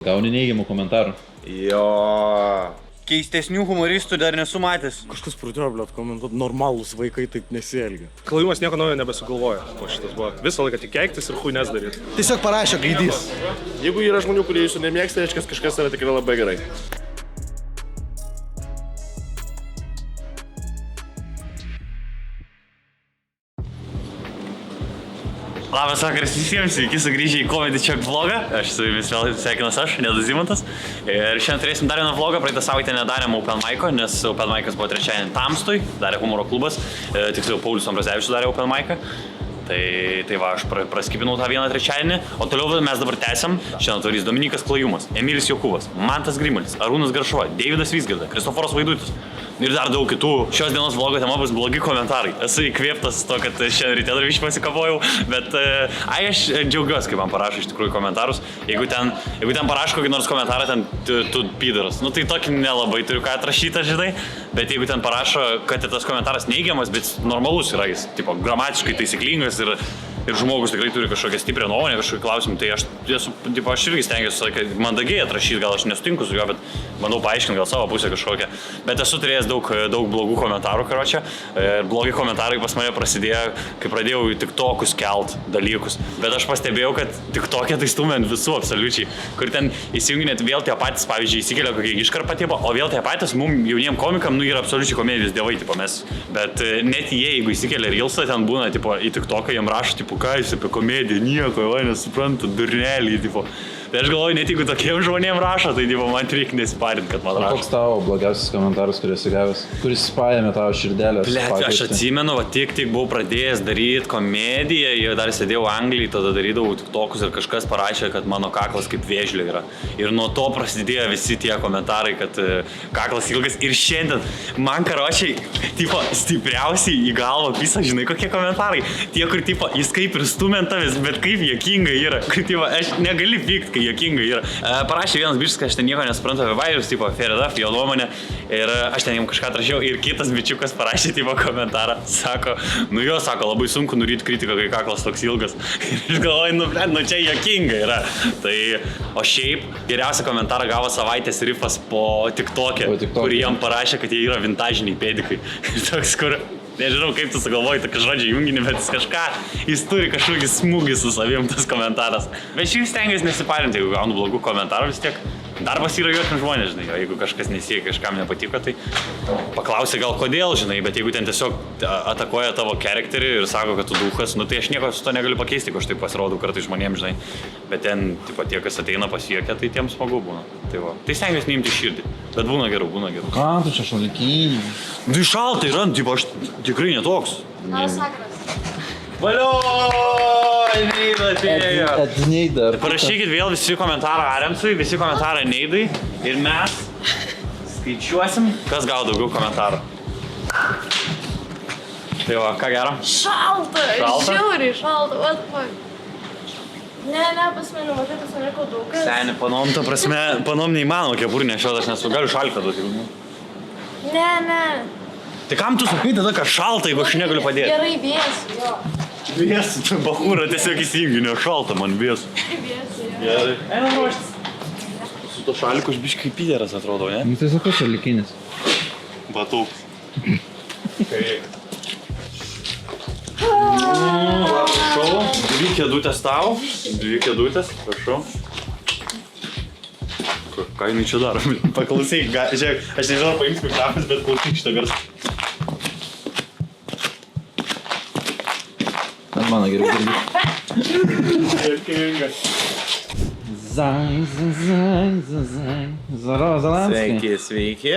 Gauni neigiamų komentarų. Jo. Keistesnių humoristų dar nesu matęs. Kažkas pradėjo, blėt, komentuoti, normalūs vaikai taip nesielgia. Klaujimas nieko naujo nebesugalvoja. O šitas buvo visą laiką tik keiktis ir chuines daryti. Tiesiog parašė gaidys. Jeigu yra žmonių, kurie jūsų nemėgsta, reiškia, kažkas yra tikrai labai gerai. Labas vakaras visiems, sveiki sugrįžę į Comedy Check vlogą. Aš su jumis vėl sveikinas aš, Nedas Zimantas. Ir šiandien turėsim dar vieną vlogą, praeitą savaitę nedarėm Open Mic'o, nes Open Mic'as buvo trečiąjį Tamstoj, darė humoro klubas, tiksliau Paulius Ambrazevičius darė Open Mic'ą. Tai va, aš praskipinau tą vieną trečiadienį, o toliau mes dabar tęsiam. Šiandien turės Dominikas Klajumas, Emilis Jokūvas, Mantas Grimalis, Arūnas Garšuva, Deividas Vizgirda, Kristoforas Vaidutis. Ir dar daug kitų. Šios dienos vlogo tema bus blogi komentarai. Esu įkvėptas to, kad šiandien ryte dar viškai pasikapojau, bet aš džiaugiuosi, kai man parašo iš tikrųjų komentarus. Jeigu ten parašo kokį nors komentarą, ten tu pydaras. Nu tai tokį nelabai turiu ką atrašytą, žinai, bet jeigu ten parašo, kad tas komentaras neigiamas, bet normalus yra jis, tipo, gramatiškai taisyklingas ir žmogus tikrai turi kažkokią stiprią nuomonę, kažkokį klausimą, tai aš irgi stengiuosi mandagiai atrašyti, gal aš nesutinku su juo, bet bandau paaiškinti gal savo pusę kažkokią. Bet esu turėjęs daug blogų komentarų, karočią. Ir blogi komentarai pas mane prasidėjo, kai pradėjau į TikTokus kelt dalykus. Bet aš pastebėjau, kad TikTok'e tai stumia ant visų absoliučiai, kur ten įsijunginėt vėl tie patys, pavyzdžiui, įsikelia kokie iškarpą tipo, o vėl tie patys mum jauniem komikam, yra absoliučiai komedijos dievai, tipo mes. Bet net jie, jeigu įsikelia Reelsą, ten būna, tipo, į TikToką jiem rašo, tipo, ką jūs apie komediją, nieko, nesuprantu, durnelį, tipo. Tai aš galvoju, net jeigu tokiem žmonėm rašo, tai tipo, man reikia nesiparint, kad man rašo. Koks tavo blogiausias komentaras, kurį esi gavęs, kuris paėmė tavo širdelę? Blet, aš atsimenu, va, tik buvau pradėjęs daryti komediją, jau dar sėdėjau Anglijai, tada darydavau TikTokus ir kažkas parašė, kad mano kaklas kaip vėžlė yra. Ir nuo to prasidėjo visi tie komentarai, kad kaklas ilgas. Ir šiandien man karočiai, tipo, stipriausiai į galvą visą, žinai, kokie komentarai. Tie, kur, tipo, jis kaip ir stumentas, bet kaip juokinga yra. Kur, tipo, aš negali pykt, kai juokinga yra. Parašė vienas bičias, kad aš ten nieko nesuprantu apie vairius, tipo, fair enough, jo nuomonė. Ir aš ten jam kažką atrašiau ir kitas bičiukas parašė, tipo, komentarą. Sako, labai sunku nuryti kritiką, kai kaklas toks ilgas. Ir aš galvoju, nu čia juokinga yra. Tai, o šiaip, geriausią komentarą gavo savaitės rifas po TikTok'e, kur jam parašė, kad jie yra vintažiniai pėdikai. Ir toks, kur... Nežinau, kaip tu sugalvoji tokį žodžią junginį, bet jis turi kažkokį smūgį su savim tas komentaras. Bet šiaip stengiasi nesiparinti, jeigu gaunu blogų komentarų, vis tiek darbas yra juokiant žmonės, žinai, o jeigu kažkas nesiekia, kažkam nepatiko, tai paklausia gal kodėl, žinai, bet jeigu ten tiesiog atakuoja tavo charakterį ir sako, kad tu duchas, nu tai aš nieko su to negaliu pakeisti, jeigu aš taip pasirodau kartais žmonėms, žinai, bet ten, tipo, tie, kas ateina pasijuokia, tai tiems smagu būna. Tai stengiasi neimti širdį, bet būna gerų. Ką tu čia šalikinį? Tai šalta yra, tipo, aš tikrai netoks. Valio, Neida atėjo. Neida. Parašykit vėl visi komentarai Arensui, visi komentarai Neidai ir mes skaičiuosim, kas gavo daugiau komentarų. Tai va, ką gero? Šalta, žiauriai šalta, what the fuck. Ne, pas mane mažai, pas mane kodukas. Seni, panom, ta prasme, panom neįmanoma kepurį nešiot, aš nesu, galiu šalką duoti. Ne. Tai kam tu sakai tada, kad šalta, jeigu aš negaliu padėti? Gerai vėsiu, jo. Vėsiu, tai bachūra tiesiog įsijunginio, šalta man vėsiu. Vėsiu, jo. Gerai. Einam ruoštis. Su to šaliku aš biškai pyderas atrodo, ne? Nu tai sakau šalikinis. Batau. Prašau, 2 kėdutės tau, 2 kėdutės, prašau. Ką jinai čia daro? Paklausyk, žiūrėk, aš nežinau, paims mikrofonas, bet klausyk šitą garsą. Ant mano geriau girdi. Juokinga. Zaro Zalanskai. Sveiki.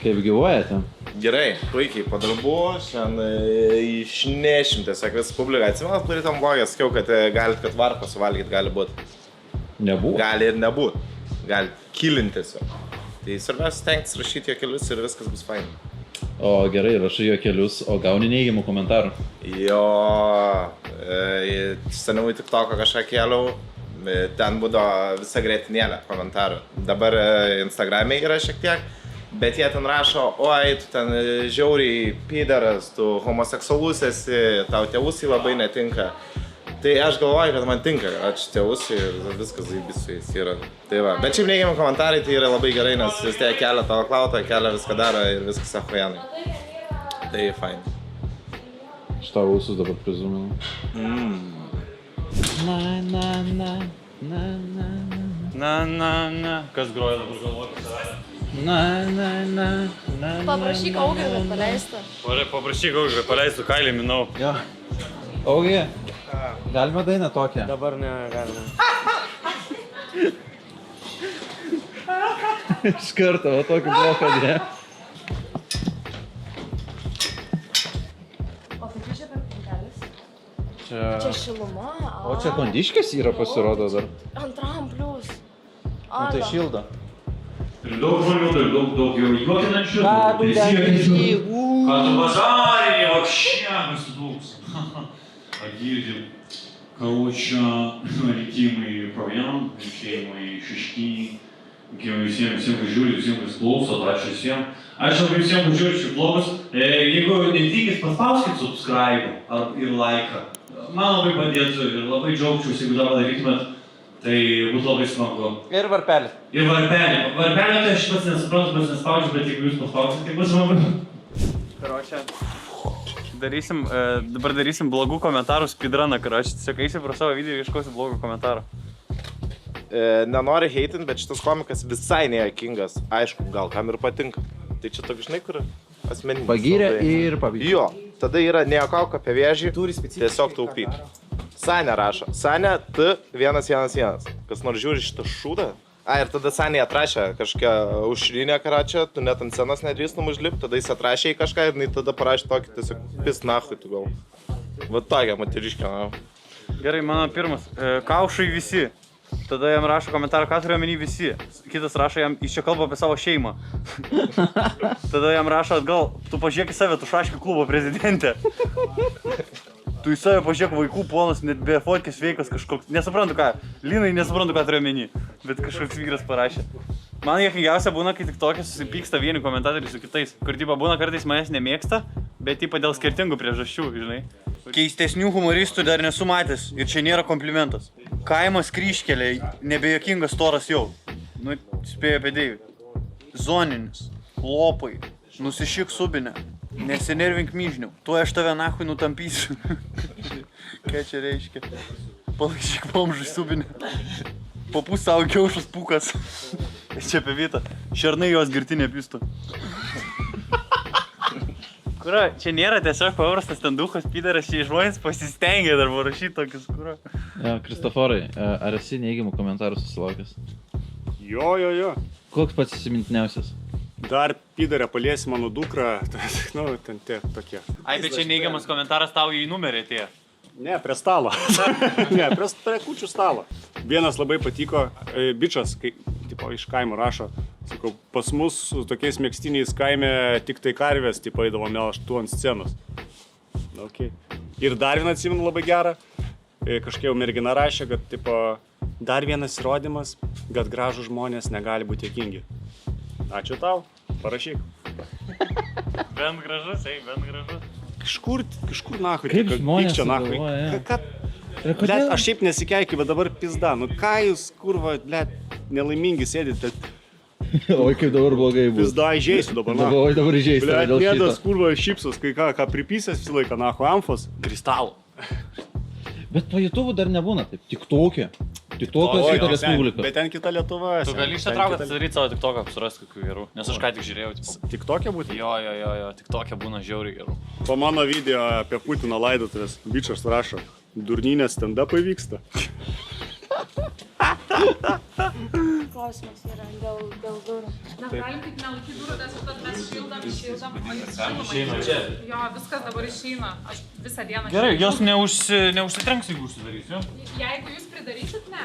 Kaip gyvuojate? Gerai, puikiai padarbu, šiandien išnešim tiesiog visą publiką. Atsimenat, padarytam vlogę, sakiau, kad galit, kad varpą suvalgyt gali būt. Nebūt? Gali ir nebūt. Gali kilinti tiesiog. Tai svarbiausia stengtis rašyti jo kelius ir viskas bus fain. O gerai, rašai jo kelius, o gauni neigiamų komentarų. Jo, seniau į TikToką kažką kėliau, ten būdavo visa grėtinėlė komentarų. Dabar Instagram'e yra šiek tiek, bet jie ten rašo, oi, tu ten žiauriai pyderas, tu homoseksualus esi, tau tėvusai labai netinka. Tai aš galvoju, kad man tinka, ačiū tėvusi ir viskas zaibis su jais yra. Tai va, bet šiaip neigiami komentarai tai yra labai gerai, nes vis tiek kelia tavo klautą, kelia viską daro ir viskas achujanai. Tai fain. Šitą ausus dabar prizuminu. Na. Kas groja dabar galvoti savaitę? Paprašyk Augį, kad paleistų. Paprašyk Augį, kad paleistų kailį, minau. Jo. Augi, galima dainą tokią? Dabar negalima. Iš karto, o tokį bloką, ne? O kaip čia per pintelis? Čia... Čia šiluma. O čia kondiškės yra pasirodo dar. Antram plius. Nu tai šildo. Turiu daug žmonių, turiu daug jau juokinančių, prisijuokinančių. Ką tu bazarį, вообще, pasiduks. Girdim. Короче, летимые провиант, летимые шишки. Всем, kas žiūri, visiem, kas klauso, ačiū visiem. Ačiū labai visiem, kas žiūri šį vlogus. Jeigu netikis, paspauskit subscribe ir laiką. Man labai padėtų ir labai džiaugčiausi, jeigu dabar darytumėt. Tai būtų labai smagu. Ir varpelį. Ir varpelį. Varpelį tai aš pats nesuprantu, pats nespaudžiu, bet jeigu jūs paspaudžiate, tai bus smagu. Karočią. Dabar darysim blogų komentarų speedruną, karočią. Tiesiog eisi pro savo video ir ieškosi blogų komentarų. Nenori heitin, bet šitas komikas visai nejuokingas. Aišku, gal kam ir patinka. Tai čia toks, žinai, kur asmeninis. Pagyrė ir pavydė. Jo, tada yra nejuokauk apie vėžį, tiesiog taupyk. Sanė rašo. Sanė T111. Kas nors žiūri šitą šūdą? Ir tada Sanė atrašė kažkokią aušrinę karačią, tu net ant scenos nedrįstum užlipti, tada jis atrašė į kažką ir tada parašė tokį tiesiog pis nachui tu gal. Va tokia moteriškė, na. Gerai, mano pirmas. Kaušai visi. Tada jam rašo komentarą, ką turiu omeny visi. Kitas rašo, jis čia kalba apie savo šeimą. Tada jam rašo atgal, tu pažiūrėk į save, tu šaškių klubo prezidentė. Tu į save pažiūrėk, vaikų ponas, net be fotkės veikas kažkoks. Nesuprantu ką, Linai nesuprantu, ką turiu omeny, bet kažkoks vyras parašė. Man juokingiausia būna, kai tik tokie susipyksta vieni komentatoriai su kitais, kur tipo būna kartais manęs nemėgsta, bet tipo dėl skirtingų priežasčių, žinai. Keistesnių humoristų dar nesu matęs ir čia nėra komplimentas. Kaimas kryžkeliai, nebejokingas storas jau. Nu, spėju apie Deivį. Zoninis, lopai, nusišyk subinę, nesinervink myžniau, tuo aš tave nahui nutampysiu. Ką čia reiškia? Palaikyk bomžui subinę. Papūs savo kiaušus pūkas. Čia apie Vytą. Šernai jos girti nepystų. Kura, čia nėra tiesiog paprastas ten duchas pideras, čia žmonės pasistengia dar parašyti tokius, kura. Ja, Kristoforai, ar esi neigiamų komentarų susilaukęs? Jo. Koks pats įsimintiniausias? Dar pidarė paliesi mano dukrą, nu, ten tie tokie. Ai, bet čia neigiamas komentaras tau į numerį atėjo. Ne, prie stalo. Ne, prie kūčių stalo. Vienas labai patiko, bičas, kai tipo, iš kaimo rašo, sakau, pas mus su tokiais mėgstiniais kaime tik tai karvės, tipo, eidavo melžtų ant scenos. Okay. Ir dar vieną atsimenu labai gerą, kažkiek mergina rašė, kad tipo, dar vienas įrodymas, kad gražų žmonės negali būti juokingi. Ačiū tau, parašyk. Bent gražus, bent gražus. Kažkur nahui, kaip žmonės sugalvoja, Blet, aš šiaip nesikeikiu, bet dabar pizda. Nu ką jūs, kurva, blet, nelaimingi sėdite. Oi, kaip dabar blogai bus. Pizda, įžeisiu dabar, na. Oi, dabar įžeisiu dėl šito. Blet, nėdas, kurva, šipsas, kai ką pripysęs visą laiką, nahui, amfos. Kristalų. Bet po YouTube'u dar nebūna taip, TikTok'e. TikTok'as kita Respublika. Bet ten kita Lietuva. Tu gali išsitraukti, atsidaryti savo TikTok'ą, surasti kokių gerų. Nes aš ką tik žiūrėjau. TikTok'e būti? Jo, TikTok'e būna žiauriai gerų. Po mano video apie Putino laidotuvės, bičas rašo, durninės stand-upai vyksta. Klausimas yra dėl durų. Na, galim tik nelaikyti durų, nes mes šildam, o jūs šildomai. Jo, viskas dabar išeina. Aš visą dieną šildau. Gerai, jos neužsitrenks, jeigu užsidarysiu. Jeigu jūs pridarysit, ne.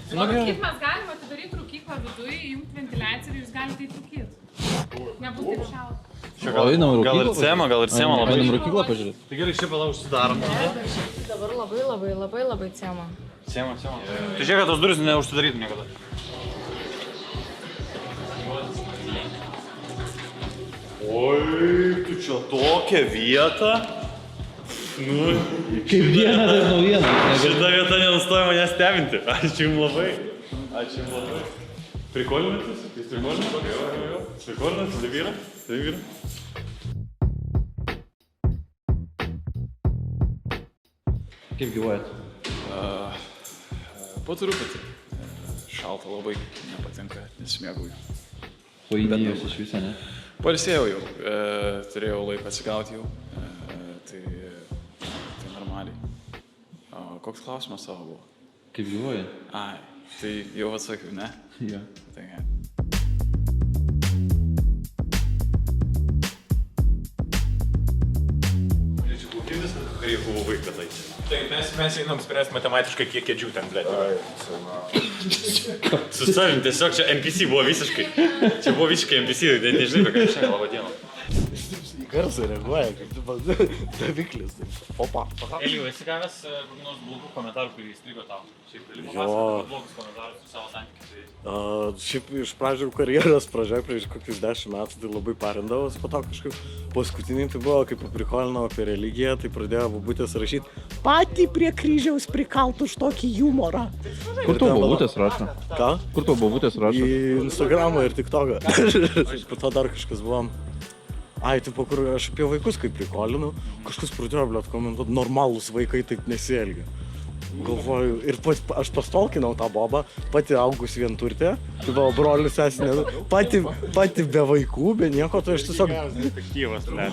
Kaip mes galime atidaryti rūkyklą viduje, įjungti ventiliaciją ir jūs galite įtrūkyti. Nebus taip šalta. Gal ir Cema labai. Einam rūkyklą pažiūrėti. Tai gerai, šiaip pala užsidarom. Dabar labai Cema. Cema. Tu žiūrėk, kad tos duris neužsidarytų niekada. Oi, tu čia tokią vietą. Kaip viena tai naujiena. Šita vieta nenustoja mane stebinti. Ačiū jums labai. Ačiū jums labai. Prikolinatės? Jūs prikolinatės? Jo. Prikolinatės? Tai vyra? Tai vyra. Kaip gyvuojat? Po truputį. Šalta labai, nepatinka, nesimėgauju. Painėjus iš viso, ne? Pailsėjau jau, turėjau laiką atsigauti jau, tai normaliai. O koks klausimas savo buvo? Kaip gyvuoja? Ai, tai jau atsakiau, ne? Jo. Tai Kai buvo vaiką tai. Taip, mes einam spręsti matematiškai, kiek kėdžių ten, blėt. Su savim tiesiog čia NPC buvo visiškai. Čia buvo visiškai NPC, nežinai, ką šiandien labą dieną. Garsą reaguoja, kaip tu daviklis. Opa. Elijau, esi gavęs kokių nors blogų komentarų, kurį įstrigo tau? Šiaip gali Jo. papasakoti apie blogus komentarus su savo santykiais. Šiaip iš pradžių karjeros pradžioje prieš kokius 10 metų tai labai parindavos, po to kažkaip paskutiniai tai buvo, kaip paprikolinau apie religiją, tai pradėjo babutės rašyti patį prie kryžiaus prikalt už tokį humorą. Kur tau babutės rašo? Ką? Kur tau babutės rašo? Į Instagramą ir TikToką. Po to dar kažkas buvom. Ai, tipo, kur aš apie vaikus kaip prikolinau, kažkas pradėjo, blėt, komentuoti, normalūs vaikai taip nesielgia. Galvoju, ir aš pastolkinau tą bobą, pati augus vienturtė, tai buvo brolius esinė, pati be vaikų, be nieko, tai aš tiesiog... Detektyvas, ne.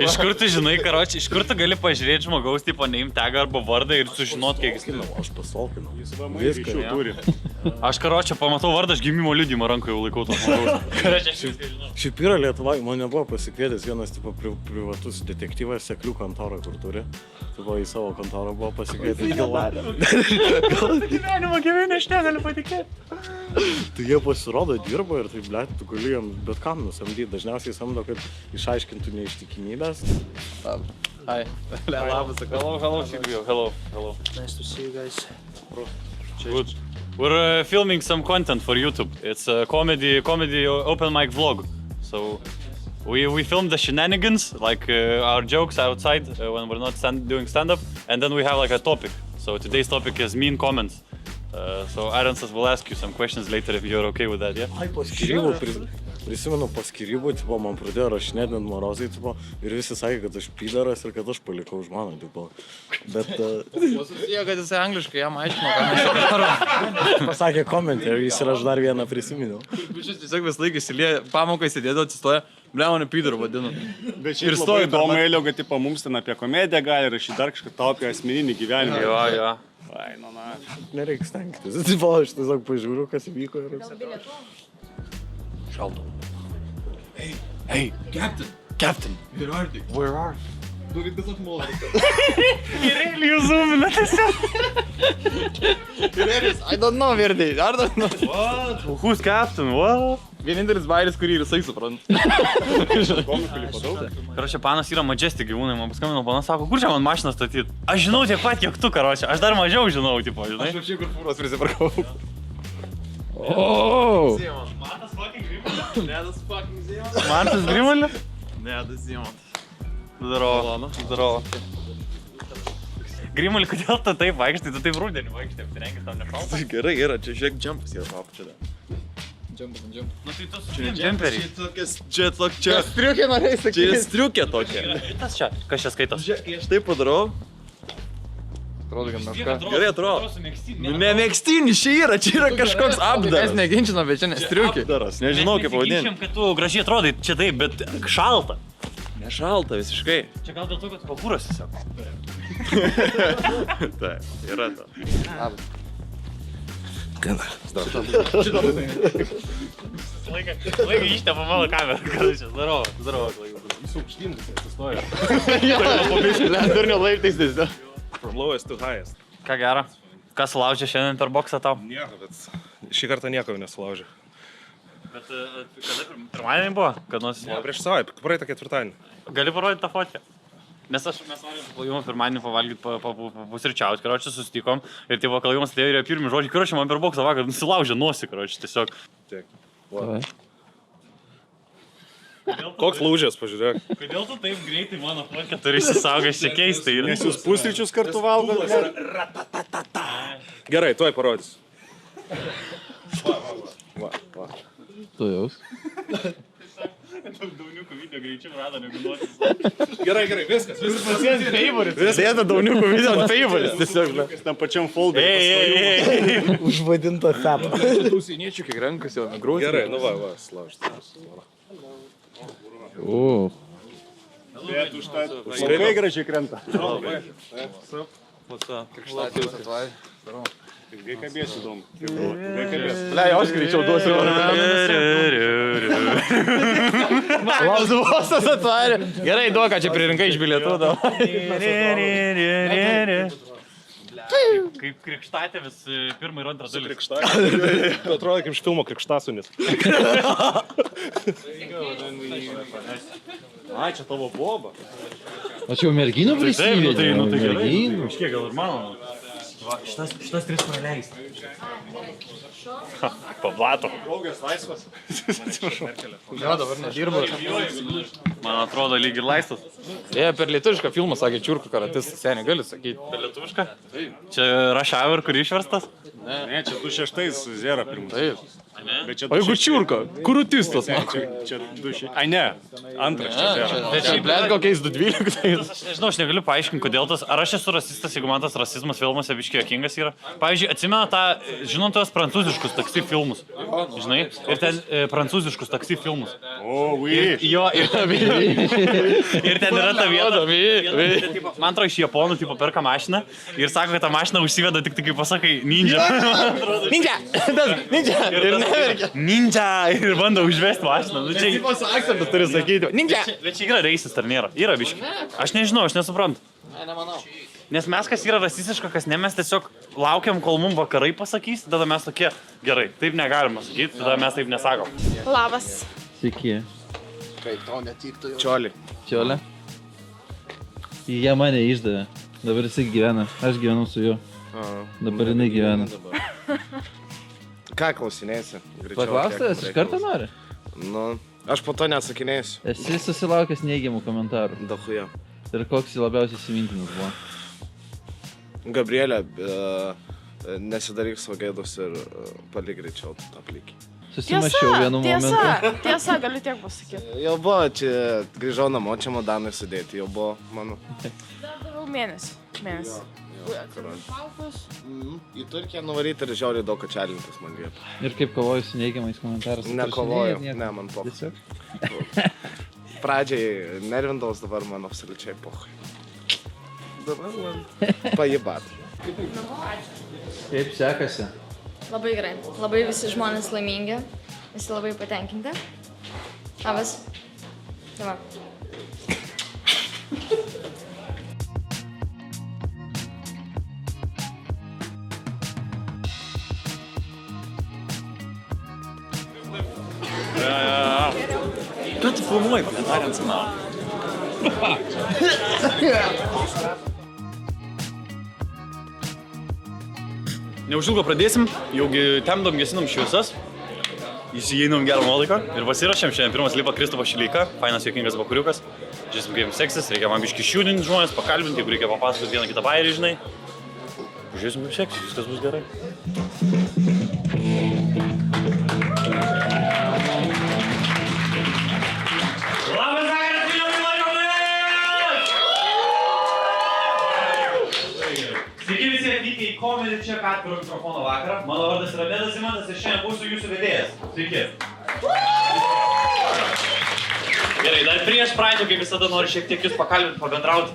Iš kur tu žinai, karoči, iš kur tu gali pažiūrėti žmogaus, tipo, name tagą arba vardą ir sužinot, kiek jis... Aš pastolkinau. Viską turi. Aš karoči, pamatau vardą, aš gimimo liudijimą rankoje jau laikau to žmogaus. Karoči, aš viską žinau. Šiaip yra Lietuvai, mane buvo pasikvietęs vienas tipo privatus detektyvas Seklių kontorą, kur turi. Tai buvo į savo kontorą buvo pasikvietęs. Gyvenimo gyvenę, aš negaliu patikėti. Tai jie pasirodo dirbo ir tai, blėt, tu gali jam bet kam nusamdyti. Dažniausiai samdo, kad išaiškintų neištikimybės. Hi. Labas, Hello, Silvio. Hello. Nice to see you guys. Good. We're filming some content for YouTube. It's a comedy open mic vlog. So we filmed the shenanigans, like our jokes outside when we're not doing stand-up, and then we have like a topic. So today's topic is mean comments. So Arensas will ask you some questions later if you're okay with that, yeah? Ai, po skyrybų, prisimenu po skyrybų, tipo, man pradėjo rašinėti ant morozai, tipo, ir visi sakė, kad aš pydaras ir kad aš palikau žmoną, tipo. Bet... Susiję, kad jisai angliškai jam aiškino, ką mes čia darom. Pasakė komentarį, jis ir aš dar vieną prisiminiau. Bičias tiesiog vis laiką įsilieja, pamokai sėdėdavo, atsistoja, blemonį pydarų vadinu. Bet šiaip labai įdomu, Elio, kad tipo, mums ten apie komediją gali rašyti dar kažką tau apie asmeninį gyvenimą. Jo. Ai, na. Nereikia stengtis. Tipo, aš tiesiog pažiūriu, kas įvyko ir... Šalta. Hey, Captain. Where are they? Ir Elijau zoomina tiesiog. I don't know where they are. What? Who's captain? What? Vienintelis bairis, kurį ir jisai supranta. Karoči, panas yra Majestic gyvūnai, man paskambino panas, sako, kur čia man mašiną statyti? Aš žinau tiek pat, kiek tu, karoči, aš dar mažiau žinau, tipo, žinai. Aš šiaip kur fūros prisiparkau. Mantas fucking Grimalis? Mantas Grimalis? Ne, das Zimantas. Здорово. Grimali, kodėl tu taip vaikštai, tu taip rudenį vaikštai, apsirengęs tam nešalta? Gerai, čia žiūrėk, džempas yra papučia. Džempas. Nu tai tu su džemperiai. Čia striukė norėjai sakyti. Čia striukė tokia. Tas čia, kas čia skaitos? Žiūrėk, kai aš taip padarau. Atrodo, kad meška. Gerai atrodo. Ne mėgstinis čia yra kažkoks apdaras. Mes neginčinam, bet čia ne striukė. Apdaras, nežinau kaip pavadinti. Mes kad tu gražiai atrodai, čia taip, bet šalta. Nešalta visiškai. Čia gal dėl to, kad tu papūras tiesiog. Taip, yra to. Labas. Gana. Laiką ištepa mano kamerą, kad čia. Здорово. Jūs aukštintis, atsistoja. Durnio laiptais tiesiog. From lowest to highest. Ką gero? Kas laužė šiandien per boksą tau? Nieko, bet šį kartą nieko nesulaužė. Bet kada pirmadienį buvo? Kad nusisulaužė? Prieš savaitę, praeitą ketvirtadienį. Gali parodyti tą fotkę? Nes mes norim pirmadienį pavalgyti, pusryčiauti, karoči, susitikom. Ir tai vakalėjimas atėjo ir pirmi žodžiai, karoči, man per boksą vakar nusilaužė nosį, karoči, tiesiog. Tiek. Koks lūžės, pažiūrėk. Kodėl tu taip greitai mano fonkę turi įsisaugęs čia keistai? Nes jūs pusryčius kartu valgote. Gerai, tuoj parodys. Tu jaus. Dauniukų video greičiau rado negu nuotis. Gerai, viskas. Sėda dauniukų video ant favorites tiesiog. Tam pačiam folderiui. Užvadinta feta. Tų sieniečių kiek rankas jau migrūs. Gerai, nu va, slaužt. O, Bet labai gražiai krenta. Krikštatėvis atvarė. Ilgai kabėsiu, įdomu. Ilgai kabėsiu. Ble, aš greičiau duosiu. Labduvosas atvarė. Gerai, duok, ką čia pririnkai iš bilietų. Kaip krikštatėvis pirmą ir antrą dalis. Krikštatėvis. Atrodo kaip iš filmo Krikštasunis. Ai, čia tavo boba. o čia jau merginų prisivedė. Merginų. Kažkiek gal ir mano. Šitas tris praleisti. Pablato. Draugės laisvas. Jo, dabar nedirbu. Man atrodo, lyg ir laistas. Jie per lietuvišką filmą sakė čiurkų karatistas, seniai gali sakyti. Per lietuvišką? Čia Rush Hour, kur išverstas? Ne, čia 26 Zera pirmas. Taip. Bet čia O jeigu čiurka, kur utistas, Ne, man? čia 26. Ai, ne. Antras čia Zera. Bet čia, blėt, kokiais 212. Aš nežinau, aš negaliu paaiškinti, kodėl tas, ar aš esu rasistas, jeigu man tas rasizmas filmuose biškiai juokingas yra. Pavyzdžiui, atsimenu tą, žinot, tos prancūziškus taksi filmus. Žinai? Ir ten prancūziškus taksi filmus. O, oui. Jo, ir ten yra ta vieta. Man atrodo, iš japonų tipo perka mašiną ir sako, kad ta mašina užsiveda tik kai pasakai ninja. Ninja! Ninja! Ir neverkia. Ninja! Ir bando užvesti mašiną. Nu, čia, Tipos akcentas turi sakyti. Ninja! bet čia yra racist ar nėra? Yra biški. Aš nežinau, aš nesuprantu. Nes mes, kas yra rasistiška, kas ne, mes tiesiog laukiam, kol mums vakarai pasakys, tada mes tokie, gerai, taip negalima sakyti, tada mes taip nesakom. Labas. Sveiki. Čioli. Čiolė. Jie mane išdavė. Dabar jisai gyvena. Aš gyvenu su juo. Dabar jinai gyvena. Ką klausinėsi? Paklaustas, iš karto nori? Nu, aš po to neatsakinėsiu. Esi susilaukęs neigiamų komentarų. Dachuja. Ir koks jį labiausiai įsimintinas buvo? Gabrielė, nesidaryk savo gėdos ir palik greičiau tą plikį. Susimašiau vienu momentu. Tiesa, galiu tiek pasakyti. Jau buvo, čia grįžau namo, čia modanai sudėti, jau buvo mano. Dar daviau mėnesį. Į Turkiją nuvaryti ir žiauriai daug kačelintis man liepė. Ir kaip kovoju su neigiamais komentarais? Nekovojau, ne, man poch. Pradžiai nervindavos, dabar man absoliučiai pochai. Dabar man pajibat. Kaip sekasi? Labai gerai. Labai visi žmonės laimingi. Visi labai patenkinti. Labas. Tai va. Ką tu filmuoji, komentarį ant kanalo? Neužilgo pradėsim, jaugi temdom gesinam šviesas, įsijeinam gerą nuolaiką ir pasirašėm. Šiandien pirmas lipa Kristupas Šileika, fainas juokingas bakuriukas. Žiūrėsim, kaip jums seksis, reikia man biškį šiūdinti žmonės, pakalbinti, jeigu reikia papasakoti vieną kitą bairį, žinai. Žiūrėsim, kaip seksis, viskas bus gerai. Sveiki visi atvykę į Comedy Check atviro mikrofono vakarą. Mano vardas yra Nedas Zimantas ir šiandien būsiu jūsų vedėjas. Sveiki. Gerai, dar prieš pradžią, kaip visada, noriu šiek tiek jūs pakalbinti, pabendrauti,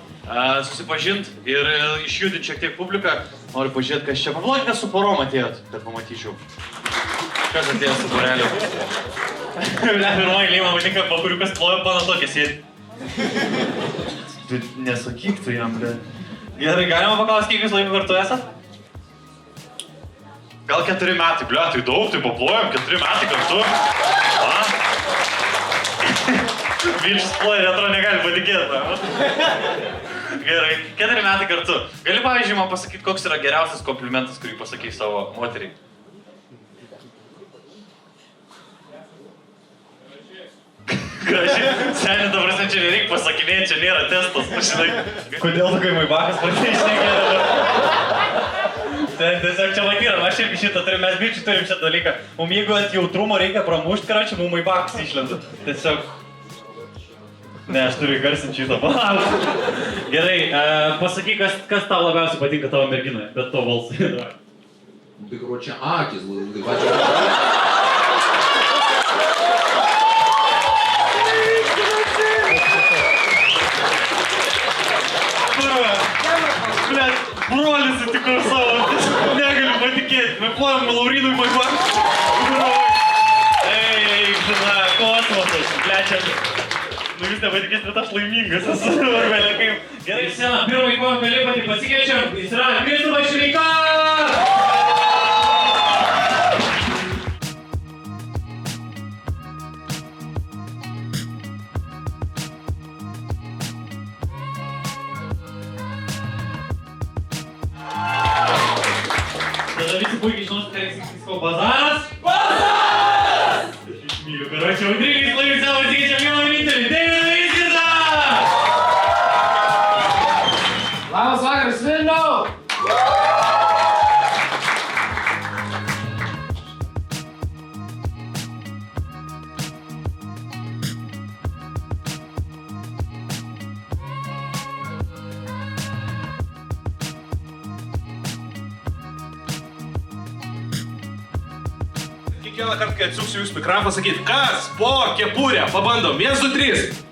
susipažinti ir išjudinti šiek tiek publiką. Noriu pažiūrėti, kas čia. Pablokit, kas su porom atėjot, kad pamatyčiau. Kas atėjo su poreliu? Pirmoji eilė, man patinka, bakuriukas plojo pana tokia sėdi. Tu nesakyk tu jam, bet... Gerai, galima paklausti, kiek jūs laiko kartu esat? Gal 4 metai, ble, tai daug, tai paplojom, 4 metai kartu. Vilčius ploja, retro negali patikėti. Gerai, 4 metai kartu. Gali, pavyzdžiui, man pasakyti, koks yra geriausias komplimentas, kurį pasakei savo moteriai? Gražiai, seniai dabar čia nereik pasakinėti, čia nėra testas, žinai. Kodėl tu kai Maibakas pradėjai šnekėti? Tiesiog čia matyram, aš šiaip šitą turim, mes bičių turim šitą dalyką. Mums jeigu ant jautrumo reikia pramušti, karočią, mums Maibakas išlenda. Tiesiog... Ne, aš turiu garsinti šitą. Gerai, pasakyk, kas tau labiausiai patinka tavo merginoje, bet to balsai. Tai короче, akis, Blet, brolis sutiko savo, negaliu patikėti, mes plojam Laurinui Maibakas. Ei, žina, kosmosas, blečia. Nu jūs nepatikės, bet aš laimingas esu, varvelė kaip. Gerai, sena, pirmąjį kovą pelipatį pasikeičiam, jis yra Kristupas Šileikas! Tada visi puikiai žinos, ką reikia sakyti, bazaras? Bazaras! Aš išmyliu, karočią, audringai laimį savo pasikeičiam vieną vienintelį, Deividą Vizgirdą! Labas vakaras, Vilniau! Kiekvieną kartą, kai atsiuksiu jūs mikrofą, sakyti, kas po kepurę? Pabandom. 1, 2, 3.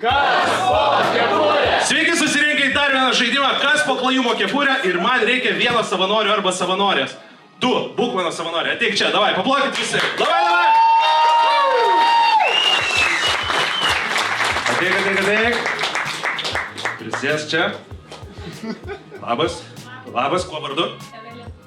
Kas po kepurę? Sveiki susirinkę į dar vieną žaidimą, kas po klajimo kepurę ir man reikia vieno savanorio arba savanorės. Tu, būk mano savanorė, ateik čia, davai, paplokit visi. Davai, davai! Ateik. Prisės čia. Labas. Labas, kuo vardu?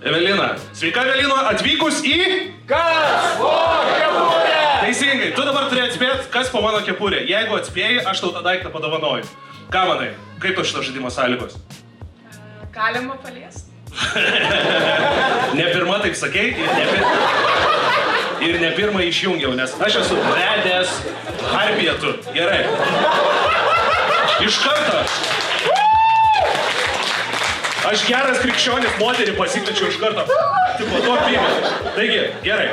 Evelina. Sveika, Evelina, atvykus į... Kas po kepurę? Teisingai, tu dabar turi atspėti, kas po mano kepurė. Jeigu atspėjai, aš tau tą daiktą padovanoju. Ką manai, kaip to šito žaidimo sąlygos? Galima paliesti. Ne pirma taip sakei ir ne pirmą išjungiau, nes aš esu vedęs Harbietu. Gerai. Iš karto. Aš geras krikščionis, moterį pasikviečiau iš karto. Tipo, to pymė. Taigi, gerai.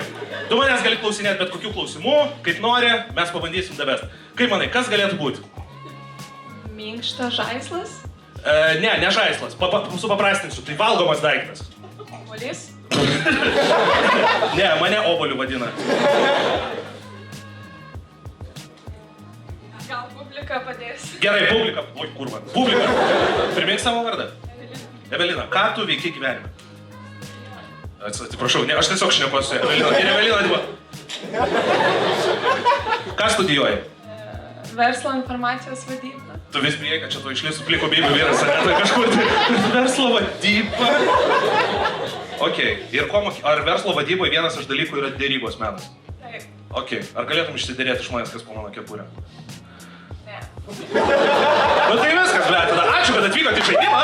Tu manęs gali klausinėti bet kokių klausimų, kaip nori, mes pabandysim davest. Kaip manai, kas galėtų būti? Minkštas žaislas. Ne žaislas. Supaprastinsiu, tai valgomas daiktas. Obuolys. Ne, mane oboliu vadina. Gal publika padės. Gerai, publika. Oi, kurva. Publika. Primink savo vardą. Evelina, ką tu veiki gyvenime? Atsiprašau, ne, aš tiesiog šnekuosi. Evelina, ir Evelina dirba. Ką studijuoji? Verslo informacijos vadyba. Tu vis bijai, kad čia tu išlėsų pliko bėgių vienas, ar kažkur verslo vadyba. Ok, ir ar verslo vadyboje vienas iš dalykų yra dėrybos menas? Taip. Ok, ar galėtum išsiderėti iš manęs, kas po mano kepurę? Ne. Nu tai viskas, ble, tada ačiū, kad atvykote į žaidimą.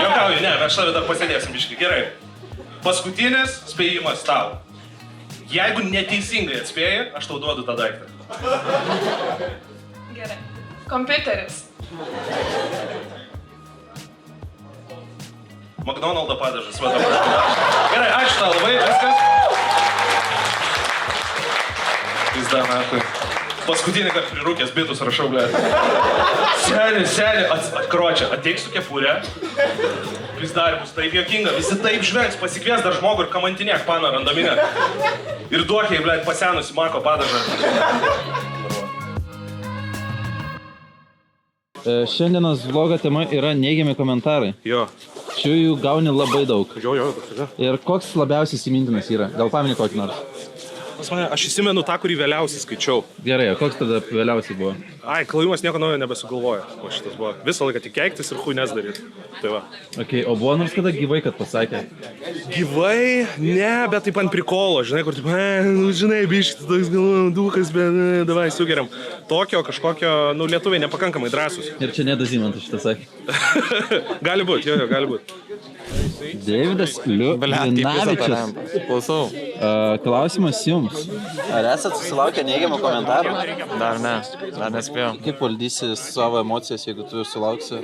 Jokauju, ne, mes tave dar pasėdėsim biškį. Gerai. Paskutinis spėjimas tau. Jeigu neteisingai atspėjai, aš tau duodu tą daiktą. Gerai. Kompiuteris. McDonald'o padažas, va dabar. Gerai, ačiū tau labai, viskas. Pizda, nachui. Paskutinį kartą prirūkęs bitus rašau, ble. Seni, atkročia, ateik su kepurė. Pizda, bus taip jokinga, visi taip žvengs, pasikvies dar žmogų ir kamantinėk paną randaminę. Ir duokiai, ble, pasenusi Mako padažą. Šiandienos vlogo tema yra neigiami komentarai. Jo. Čia jų gauni labai daug. Jo. Ir koks labiausiai įsimintinas yra? Gal pameni kokį nors? Aš įsimenu tą, kurį vėliausiai skaičiau. Gerai, o koks tada vėliausiai buvo? Ai, klavimas nieko naujo nebesugalvoja. O šitas buvo visą laiką tik keiktis ir chuines daryti. Tai va. Ok, o buvo nors kada gyvai, kad pasakė? Gyvai? Ne, bet taip ant prikolo, žinai, kur taip, žinai, biškis, toks galvojam, dukas, bet davai, sugeriam. Tokio kažkokio, lietuviai nepakankamai drąsus. Ir čia nedazimantas šitą sakė. Gali būt, jo, gali būt. Deividas Liunavičius. Klausau. Klausimas jums. Ar esat susilaukę neigiamų komentarų? Dar ne, dar nespėjau. Kaip valdysi savo emocijas, jeigu tu sulauksi?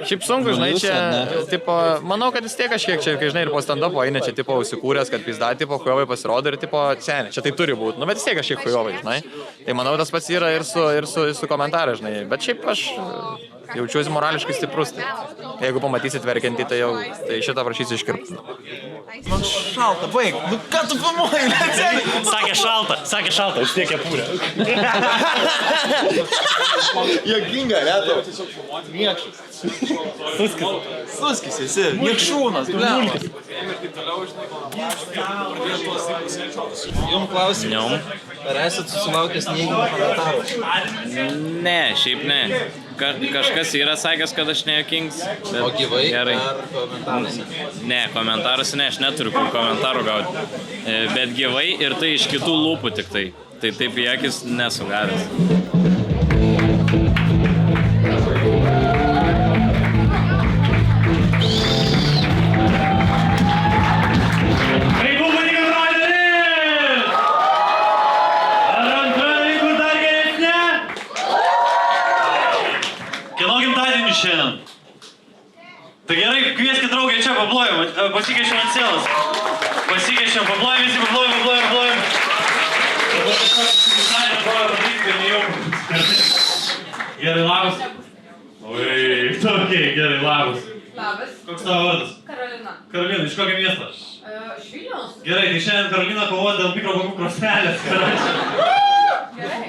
Šiaip sunku, žinai, Jūs, čia, ar ne? tipo, manau, kad vis tiek kažkiek čia, kai žinai, ir po stand-upo eina čia, tipo, užsikūręs, kad pizda, tipo, kujovai pasirodo ir, tipo, seniai, čia tai turi būti, nu, bet vis tiek kažkiek kujovai, žinai. Tai manau, tas pats yra ir su komentarai, žinai, bet šiaip aš jaučiuosi morališkai stiprus. Tai. Jeigu pamatysit verkiantį, tai jau tai šitą prašysiu iškirpti. Man šalta, baig. Nu ką tu pamoji, Lecienai? Sakė šalta, už tiek kepurę. Jokinga, reto. Niekšas. Suskis esi, niekšūnas, bliamas. Jums klausimas. Ar esat susilaukęs neigiamų komentarų? Ne, šiaip ne. Kažkas yra sakęs, kad aš nejuokings. O gyvai gerai. ar komentaruose? Ne, komentaruose ne, aš neturiu kur komentarų gauti. Bet gyvai ir tai iš kitų lūpų tik tai. Tai taip į akis nesu gavęs. Šiandien. Tai gerai, kvieskit draugę čia, paplojam, pasikeičiam ant sienos. Pasikeičiam, paplojam visi, paplojam. Gerai, labas. Oi, tokiai, gerai, labas. Labas. Koks tavo vardas? Karolina. Karolina, iš kokio miesto? Iš Vilniaus. Gerai, tai šiandien Karolina kovoja dėl mikrobangų krosnelės.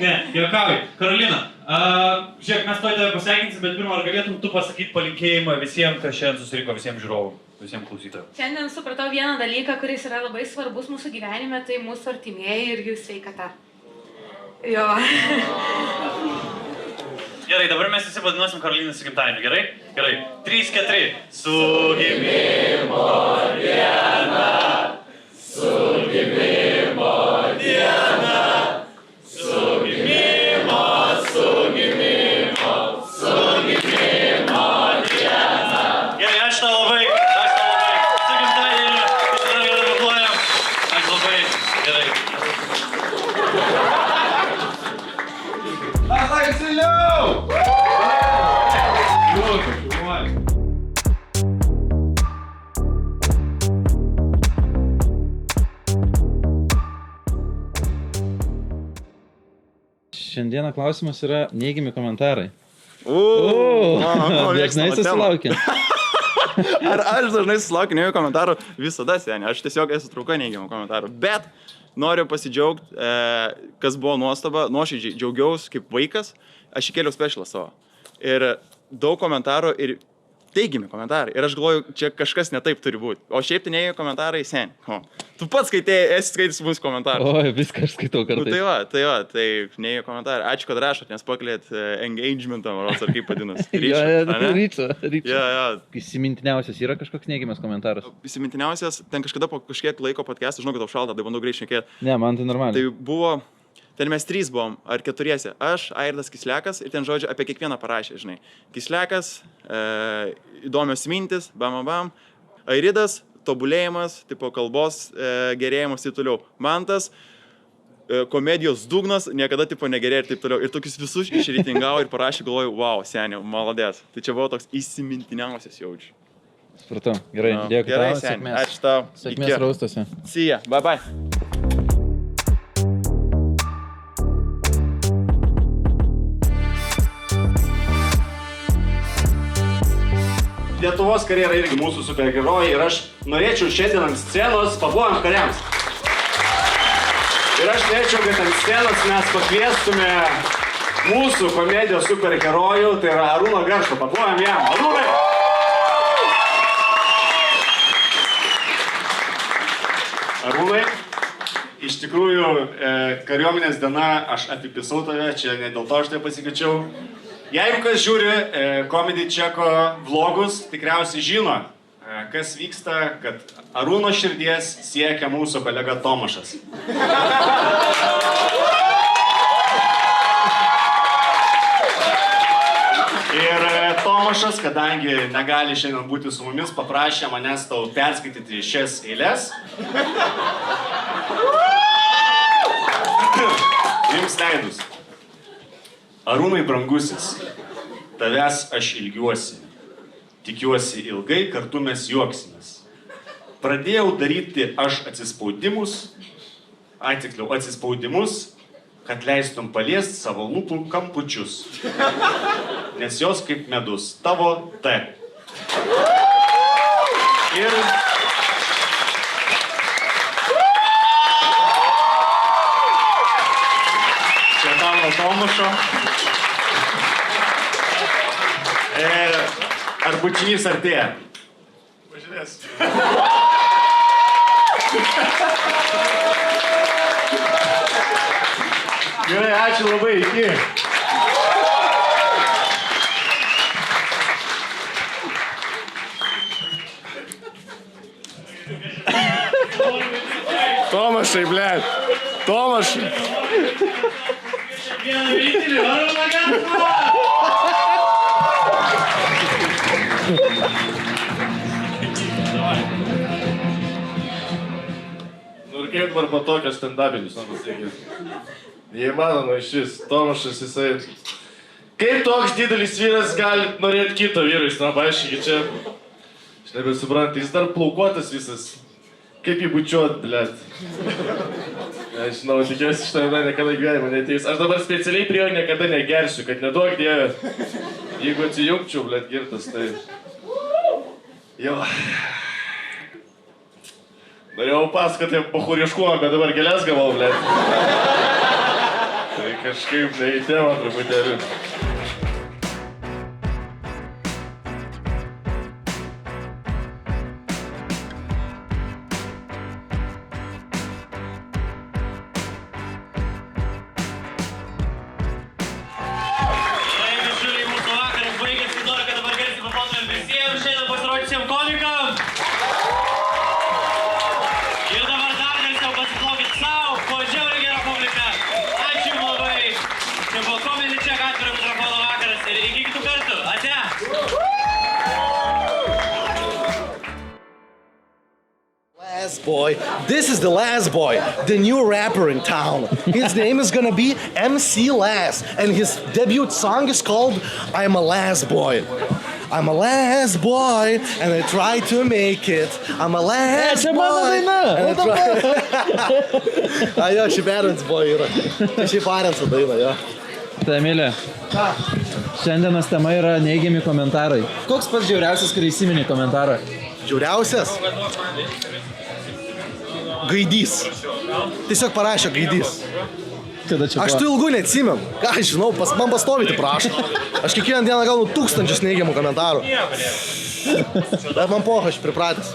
Ne, juokauju. Karolina, žiūrėk, mes toj tave pasveikinsim, bet pirmą, ar galėtum tu pasakyti palinkėjimą visiems, kas šiandien susirinko, visiems žiūrovų, visiems klausytojams? Šiandien supratau vieną dalyką, kuris yra labai svarbus mūsų gyvenime, tai mūsų artimieji ir jų sveikata. Jo. Gerai, dabar mes visi vadinosim Karoliną su gimtadieniu, gerai? Gerai. 3, 4. Su gimimo diena. Su gimimo diena. Su gimimo diena. Gerai, ačiū tau labai. Su gimtadieniu. Dar gerai paplojam. Ačiū labai. Gerai. Šiandieną klausimas yra neigiami komentarai. Dažnai susilaukia. Ar aš dažnai susilaukiu neigiamų komentarų? Visada, seniai. Aš tiesiog esu trauka neigiamų komentarų. Bet noriu pasidžiaugti, kas buvo nuostaba. Nuoširdžiai džiaugiausi kaip vaikas. Aš įkėliau specialą savo. Ir daug komentarų ir teigiami komentarai. Ir aš galvoju, čia kažkas netaip turi būti. O šiaip tai neigiami komentarai seniai. Tu pats esi skaitęs mūsų komentarus. Oi, viską aš skaitau kartais. Tai neigiami komentarai. Ačiū, kad rašot, nes pakliat engagementą, ar kaip vadinasi. Ryčio. Jo. Įsimintiniausias yra kažkoks neigiamas komentaras? Įsimintiniausias, ten kažkada po kažkiek laiko podcast'ą, žinau, kad tau šalta, tai bandau greit šnekėti. Ne, man tai normaliai. Tai buvo, ten mes 3 buvom, ar 4. Aš, Airdas, Kislekas ir ten žodžiu apie kiekvieną parašė, žinai. Kislekas, įdomios mintis, bam. Airidas, tobulėjimas, tipo kalbos gerėjimas ir toliau. Mantas, komedijos dugnas, niekada tipo negerėjo ir taip toliau. Ir tokius visus išreitingavo ir parašė, galvoju, wow, seniau, maladės. Tai čia buvo toks įsimintiniausias jaučiu. Supratau, gerai, dėkui tau, sėkmės. Ačiū tau. Sėkmės raustuose. See ya, bye. Lietuvos karjera irgi mūsų superherojai ir aš norėčiau šiandien ant scenos paplojant kariams. Ir aš norėčiau, kad ant scenos mes pakviestume mūsų komedijos superherojų, tai yra Arūną Garšą. Paplojam jam. Arūnai! Arūnai, iš tikrųjų, kariuomenės diena, aš apipisau tave, čia ne dėl to aš tai pasikeičiau. Jeigu kas žiūri Comedy Checko vlogus, tikriausiai žino, kas vyksta, kad Arūno širdies siekia mūsų kolega Tomašas. Ir Tomašas, kadangi negali šiandien būti su mumis, paprašė manęs tau perskaityti šias eiles. Jums leidus. Arūnai brangusis, tavęs aš ilgiuosi. Tikiuosi ilgai kartu mes juoksimės. Pradėjau daryti aš atsispaudimus, kad leistum paliest savo lūpų kampučius. Nes jos kaip medus, tavo T. Ir... Čia tavo Tomašo. Ar bučinys artėja? Pažiūrės. Gerai, ačiū labai, iki. Tomašai, blėt. Tomašai. Nu ir kaip dabar po tokio stand-upinius, man pasakyti. Neįmanoma iš vis, Tomašas jisai... Kaip toks didelis vyras gali norėti kito vyro, jis paaiškiai čia... Aš nebesuprantu, jis dar plaukuotas visas. Kaip jį bučiuot, blėt. Nežinau, tikiuosi šitą niekada gyvenimą neteis. Aš dabar specialiai prie jo niekada negersiu, kad neduok dievė. Jeigu atsijungčiau, blėt, girtas, tai... Jo... Norėjau pasakoti pachuriškumą, bet dabar gėlės gavau, blėt. Tai kažkaip ne į temą truputėlį. Tai bičiuliai, mūsų vakaras baigėsi, noriu, kad dabar garsiai paplotumėm visiems šiandien pasirodžiusiem komikam. Ir dabar dar garsiau pasiplaukit savo, po žiauriai gerą publiką. Ačiū jums labai. Čia buvo Comedy Check atviro mikrofono vakaras ir iki kitų kartų. Ate! Last Boy. This is the Last Boy, the new rapper in town. His name is gonna be MC Last, and his debut song is called I'm a Last Boy. I'm a last boy, and I try to make it. I'm a last boy. Jo, šį Berens boy yra. Šį Barenso daina, jo. Tai, Emilė, šiandienos tema yra neigiami komentarai. Koks pats žiauriausias, kai įsiminė komentarą? Žiauriausias? Gaidys. Tiesiog parašė Gaidys. Aš tų ilgų neatsimenu. Ką aš žinau, man pastovyti prašo. Aš kiekvieną dieną gaunu 1000 neigiamų komentarų. Bet man poha, aš pripratęs.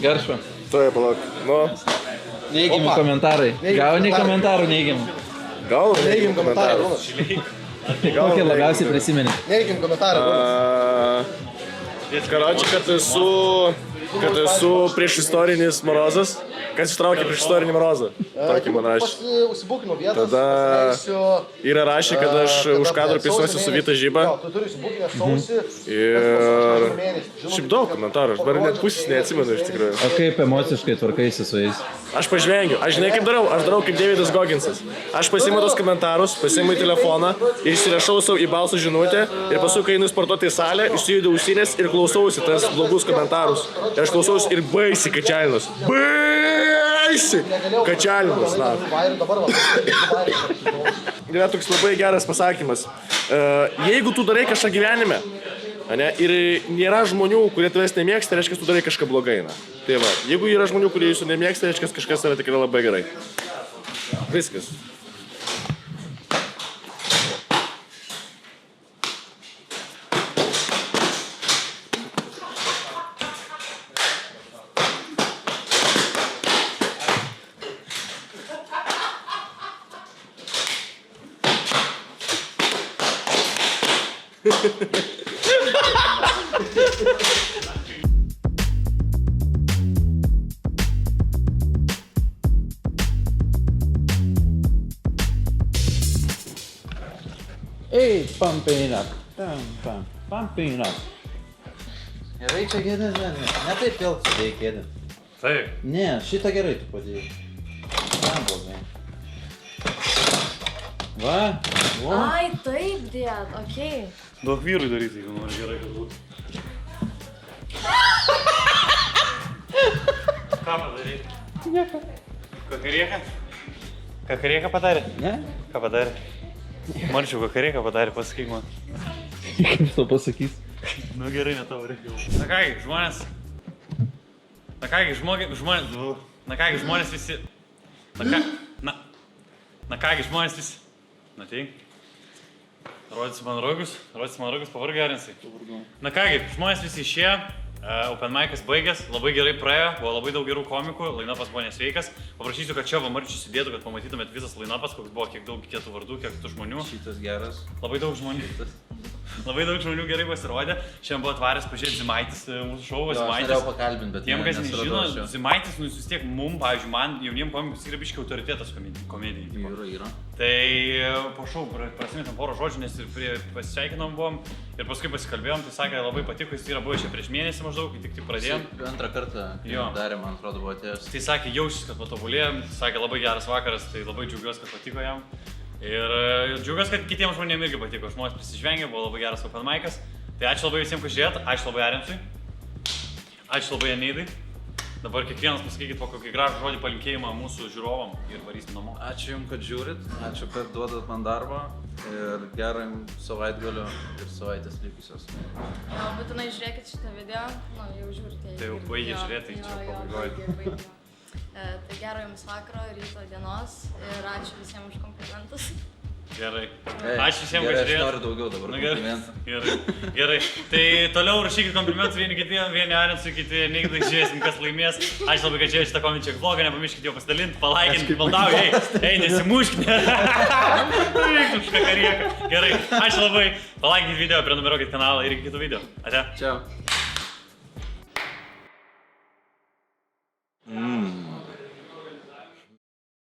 Garšva. Taip, palauk. Nu. Neigiami komentarai. Gauni komentarų neigiamų. Gaunu neigiamų komentarų. Kokie labiausiai prisimeni? Neigiamų komentarų. Karoči, kad esu priešistorinis Morozas. Kas ištraukė priešhistorinį Morozą? Tokį man rašė. Užsibukinau vietą. Tada yra rašė, kad aš už kadrų pisuosiu su Vyta Žyba. Ir šiaip daug komentarų, aš dar net pusės neatsimenu iš tikrųjų. O kaip emociškai tvarkaisi su jais? Aš pažvengiu, aš žinai kaip darau, aš darau kaip Davidas Goginsas. Aš pasiimu tos komentarus, pasiimu į telefoną, įsirašau savo į balsą žinutę ir paskui, kai einu sportuoti į salę, išsijudu ausinės ir klausausi tas blogus komentarus. Ir aš klausausi ir baisiai kačialinos. Baisiai kačialinos, na. Yra toks labai geras pasakymas. Jeigu tu darai kažką gyvenime, ane, ir nėra žmonių, kurie tavęs nemėgsta, tai reiškia, tu darai kažką blogai. Na. Tai va, jeigu yra žmonių, kurie jūsų nemėgsta, tai reiškia, kažkas yra tikrai labai gerai. Viskas. Hey, pumping it up. Pumping it up. Gerai, čia gėdė, ne taip vėl sudėjai kėdė. Taip. Ne, šitą gerai tu padėjai. Ten blogai. Va, va. Ai, taip dėt, okei. Daug vyrui daryti, jeigu nori gerai, kad būtų. Ką padarei? Nieko. Kakarieka padarė? Ne. Ką padarė? Marčiau, kakarieka padarė, pasakyk man. Kaip to pasakys? Nu gerai, ne tavo reikia. Na kągi, žmonės. Na kągi, žmonės visi. Na kągi, žmonės visi. Na tai. Rodysi man rogus, pavargai arinsai. Na kągi, žmonės visi išėjo. Open mic'as baigęs, labai gerai praėjo, buvo labai daug gerų komikų, line-upas buvo nesveikas. Paprašysiu, kad čia va Marčius sėdėtų, kad pamatytumėt visas line-upas, koks buvo, kiek daug kietų vardų, kiek tų žmonių. Šitas geras. Labai daug žmonių. Labai daug žmonių gerai pasirodė. Šiandien buvo atvaręs pažiūrėti Zimaitis mūsų šou. Aš norėjau pakalbinti, bet tiem, kas nežino, Zimaitis, nu vis tiek mum, pavyzdžiui, man, jauniem komikams yra biškai autoritetas komedijai. Yra. Tai po šou prasimėtam porą žodžių, nes ir pasisveikinom buvom ir paskui pasikalbėjom, tai sakė, labai patiko, jis yra buvęs čia prieš mėnesį maždaug, kai tik pradėjom. Antrą kartą, kai darė, man atrodo, buvo atėjęs. Tai sakė, jaučiasi, kad patobulėjom, sakė, labai geras vakaras, tai labai džiaugiuosi, kad patiko jam. Ir džiaugiuosi, kad kitiems žmonėms irgi patiko, žmonės prisižvengė, buvo labai geras open mic'as. Tai ačiū labai visiems, kad žiūrėjot, ačiū labai Arinsui, ačiū labai Janeidai. Dabar kiekvienas pasakykit po kokį gražų žodį palinkėjimą mūsų žiūrovam ir varysim namo. Ačiū Jums, kad žiūrit, ačiū, kad duodat man darbą ir gerą savaitgalio ir savaitės likusios. Jo, būtinai žiūrėkit šitą video, nu jau žiūrite. Tai jau baigė žiūrėti, čia pabaigoj. Tai gero Jums vakaro, ryto dienos ir ačiū visiems už komplimentus. Gerai. Ačiū visiems, kad žiūrėjot. Aš noriu daugiau dabar komplimentų. Gerai. Tai toliau rašykit komplimentus vieni kitiem, vieni Arinsui, kiti Neigdai, žiūrėsim, kas laimės. Ačiū labai, kad žiūrėjot šitą komičią vlogą, nepamirškit jo pasidalinti, palaikinti, maldauju, ei, nesimuškite. Gerai, ačiū labai, palaikinkit video, prenumeruokit kanalą ir iki kitų video. Ate. Čiau.